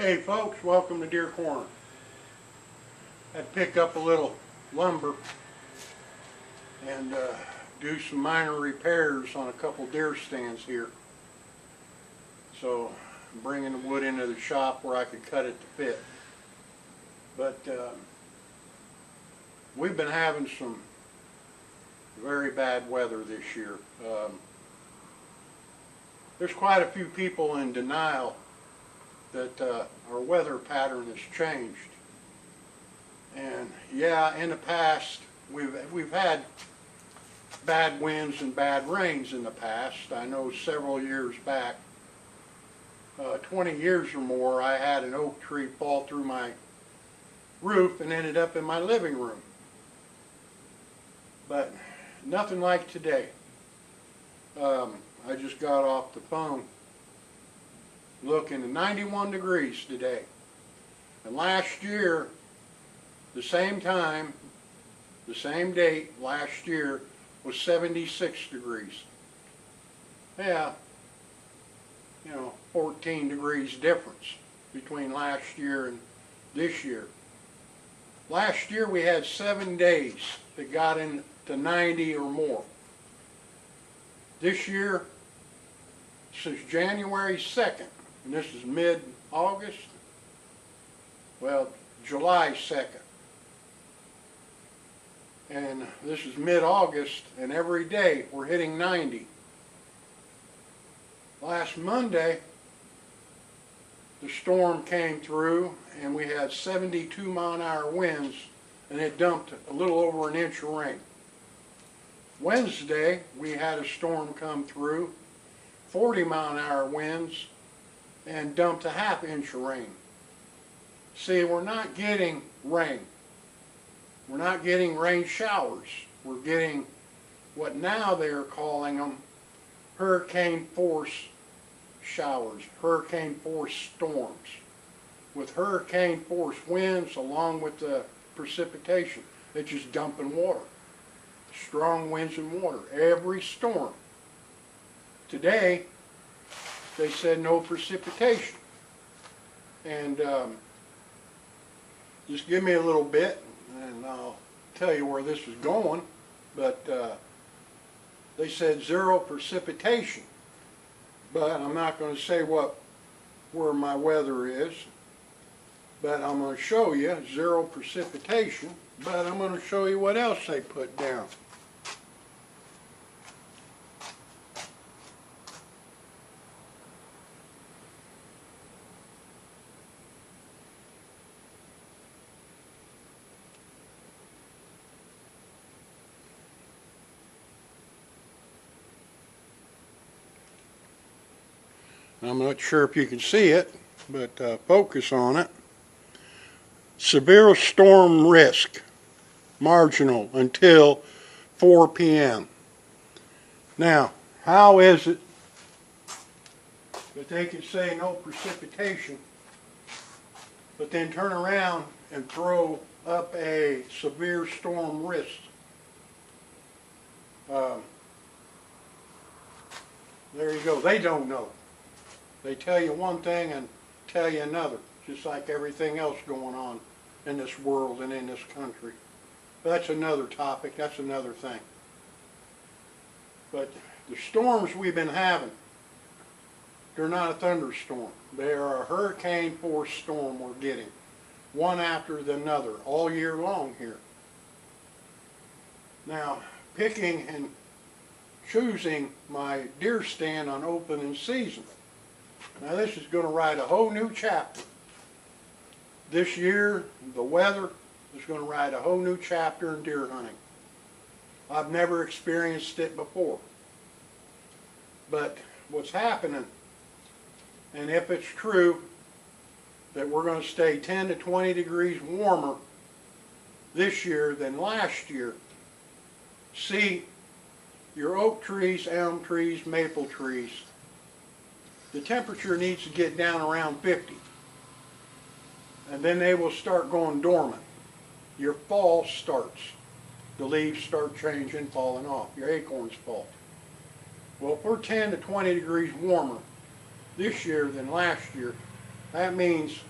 Hey folks, welcome to Deer Corner. I'd pick up a little lumber and do some minor repairs on a couple deer stands here. So I'm bringing the wood into the shop where I could cut it to fit. But we've been having some very bad weather this year. There's quite a few people in denial that our weather pattern has changed. And yeah, in the past we've had bad winds and bad rains in the past. I know several years back, 20 years or more, I had an oak tree fall through my roof and ended up in my living room. But nothing like today. I just got off the phone looking at 91 degrees today. And last year, the same time, the same date last year was 76 degrees. Yeah, 14 degrees difference between last year and this year. Last year we had 7 days that got into 90 or more. This year, since January 2nd, and this is mid-August, well, July 2nd. And this is mid-August, and every day we're hitting 90. Last Monday, the storm came through, and we had 72-mile-an-hour winds, and it dumped a little over an inch of rain. Wednesday, we had a storm come through, 40-mile-an-hour winds, and dumped a half inch of rain. See, we're not getting rain. We're not getting rain showers. We're getting what now they are calling them hurricane force showers, hurricane force storms, with hurricane force winds along with the precipitation. It's just dumping water. Strong winds and water. Every storm. Today, they said no precipitation. And just give me a little bit and I'll tell you where this is going. But they said 0 precipitation. But I'm not going to say where my weather is. But I'm going to show you 0 precipitation. But I'm going to show you what else they put down. I'm not sure if you can see it, but focus on it. Severe storm risk, marginal until 4 p.m. Now, how is it that they can say no precipitation, but then turn around and throw up a severe storm risk? There you go. They don't know. They tell you one thing and tell you another, just like everything else going on in this world and in this country. But that's another topic, that's another thing. But the storms we've been having, they're not a thunderstorm. They are a hurricane force storm we're getting, one after another, all year long here. Now, picking and choosing my deer stand on opening season. Now this is going to write a whole new chapter. This year, the weather is going to write a whole new chapter in deer hunting. I've never experienced it before. But what's happening, and if it's true that we're going to stay 10 to 20 degrees warmer this year than last year, see, your oak trees, elm trees, maple trees, the temperature needs to get down around 50. And then they will start going dormant. Your fall starts. The leaves start changing, falling off. Your acorns fall. Well, if we're 10 to 20 degrees warmer this year than last year, that means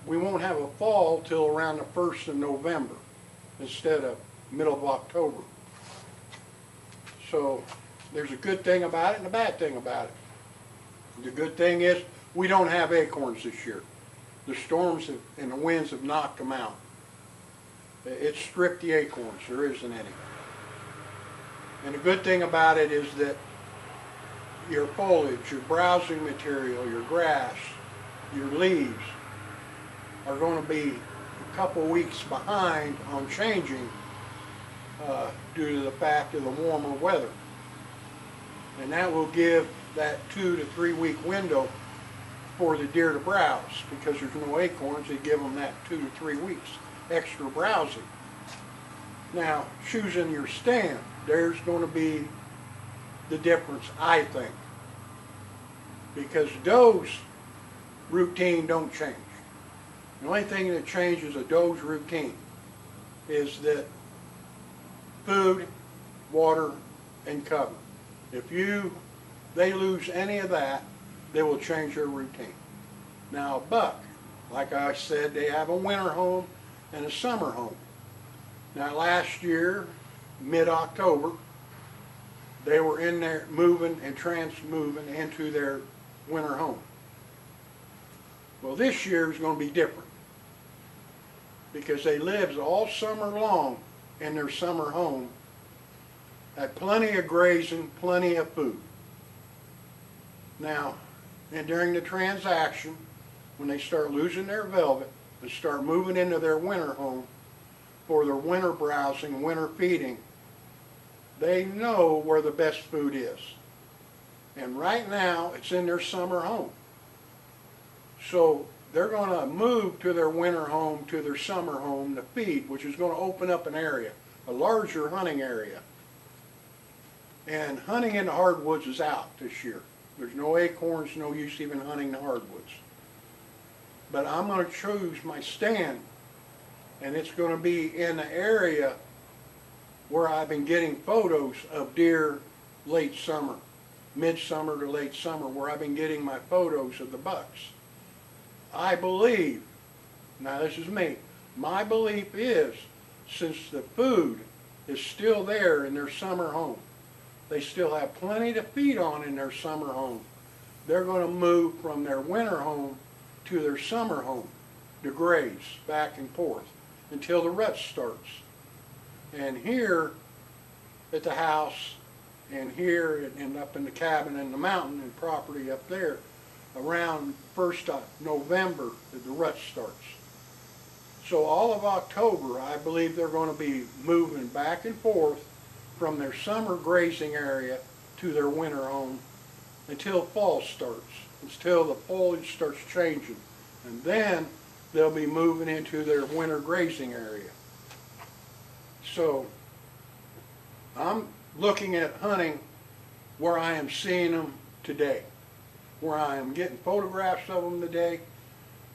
We won't have a fall till around the 1st of November instead of middle of October. So there's a good thing about it and a bad thing about it. The good thing is we don't have acorns this year. The storms and the winds have knocked them out. It stripped the acorns. There isn't any. And the good thing about it is that your foliage, your browsing material, your grass, your leaves are going to be a couple weeks behind on changing due to the fact of the warmer weather. And that will give that 2 to 3 week window for the deer to browse, because there's no acorns. They give them that 2 to 3 weeks extra browsing. Now, choosing your stand, there's going to be the difference, I think, because doe's routine don't change. The only thing that changes a doe's routine is that food, water, and cover. If they lose any of that, they will change their routine. Now a buck, like I said, they have a winter home and a summer home. Now last year, mid-October, they were in there moving and trans-moving into their winter home. Well, this year is going to be different, because they lived all summer long in their summer home, had plenty of grazing, plenty of food. Now, and during the transaction, when they start losing their velvet and start moving into their winter home for their winter browsing, winter feeding, they know where the best food is. And right now, it's in their summer home. So they're going to move to their winter home, to their summer home to feed, which is going to open up an area, a larger hunting area. And hunting in the hardwoods is out this year. There's no acorns, no use even hunting the hardwoods. But I'm going to choose my stand, and it's going to be in the area where I've been getting photos of deer late summer, midsummer to late summer, where I've been getting my photos of the bucks. I believe, now this is me, my belief is, since the food is still there in their summer home, they still have plenty to feed on in their summer home, they're going to move from their winter home to their summer home to graze back and forth until the rut starts. And here at the house, and here and up in the cabin in the mountain and property up there, around 1st of November, the rut starts. So all of October, I believe they're going to be moving back and forth from their summer grazing area to their winter home until fall starts, until the foliage starts changing. And then they'll be moving into their winter grazing area. So I'm looking at hunting where I am seeing them today, where I am getting photographs of them today.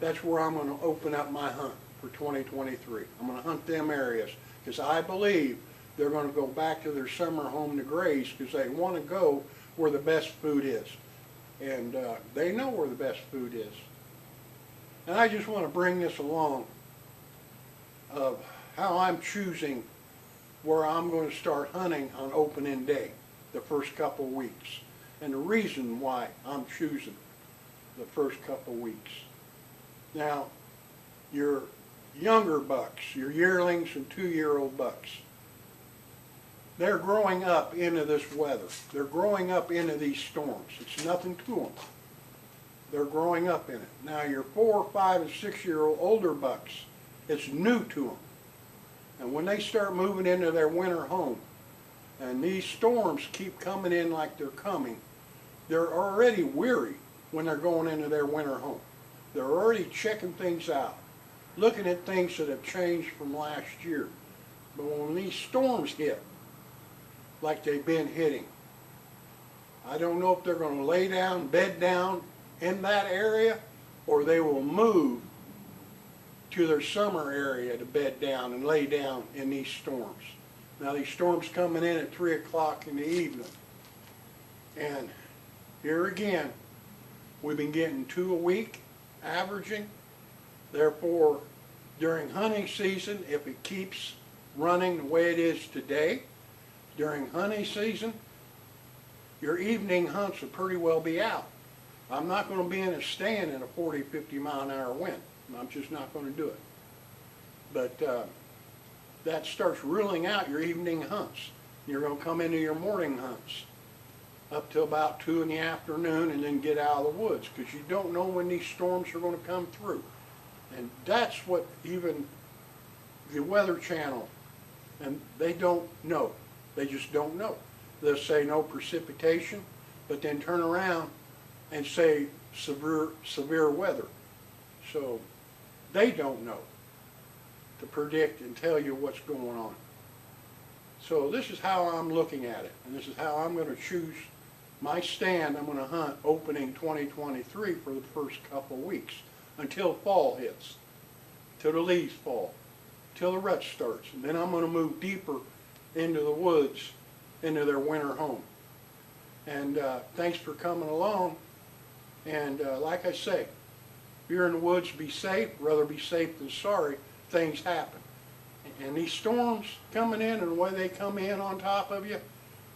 That's where I'm going to open up my hunt for 2023. I'm going to hunt them areas because I believe they're going to go back to their summer home to graze because they want to go where the best food is. And they know where the best food is. And I just want to bring this along of how I'm choosing where I'm going to start hunting on opening day, the first couple weeks. And the reason why I'm choosing the first couple weeks. Now, your younger bucks, your yearlings and 2-year-old bucks, they're growing up into this weather. They're growing up into these storms. It's nothing to them. They're growing up in it. Now your 4, 5, and 6-year-old older bucks, it's new to them. And when they start moving into their winter home, and these storms keep coming in like they're coming, they're already weary when they're going into their winter home. They're already checking things out, looking at things that have changed from last year. But when these storms hit, like they've been hitting, I don't know if they're going to lay down, bed down in that area, or they will move to their summer area to bed down and lay down in these storms. Now these storms coming in at 3 o'clock in the evening. And here again, we've been getting 2 a week, averaging. Therefore, during hunting season, if it keeps running the way it is today, during hunting season, your evening hunts will pretty well be out. I'm not going to be in a stand in a 40, 50 mile an hour wind. I'm just not going to do it. But that starts ruling out your evening hunts. You're going to come into your morning hunts up till about 2 in the afternoon and then get out of the woods, because you don't know when these storms are going to come through. And that's what even the Weather Channel, and they don't know. They just don't know. They'll say no precipitation, but then turn around and say severe weather. So they don't know to predict and tell you what's going on. So this is how I'm looking at it, and this is how I'm going to choose my stand. I'm going to hunt opening 2023 for the first couple of weeks until fall hits, till the leaves fall, till the rut starts, and then I'm going to move deeper into the woods, into their winter home. And thanks for coming along. And like I say, if you're in the woods, be safe. Rather be safe than sorry. Things happen. And these storms coming in, and the way they come in on top of you,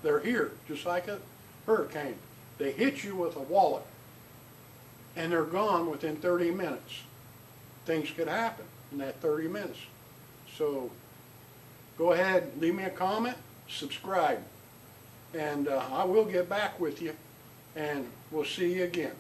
they're here, just like a hurricane. They hit you with a wallet, and they're gone within 30 minutes. Things could happen in that 30 minutes. So go ahead, leave me a comment, subscribe, and I will get back with you, and we'll see you again.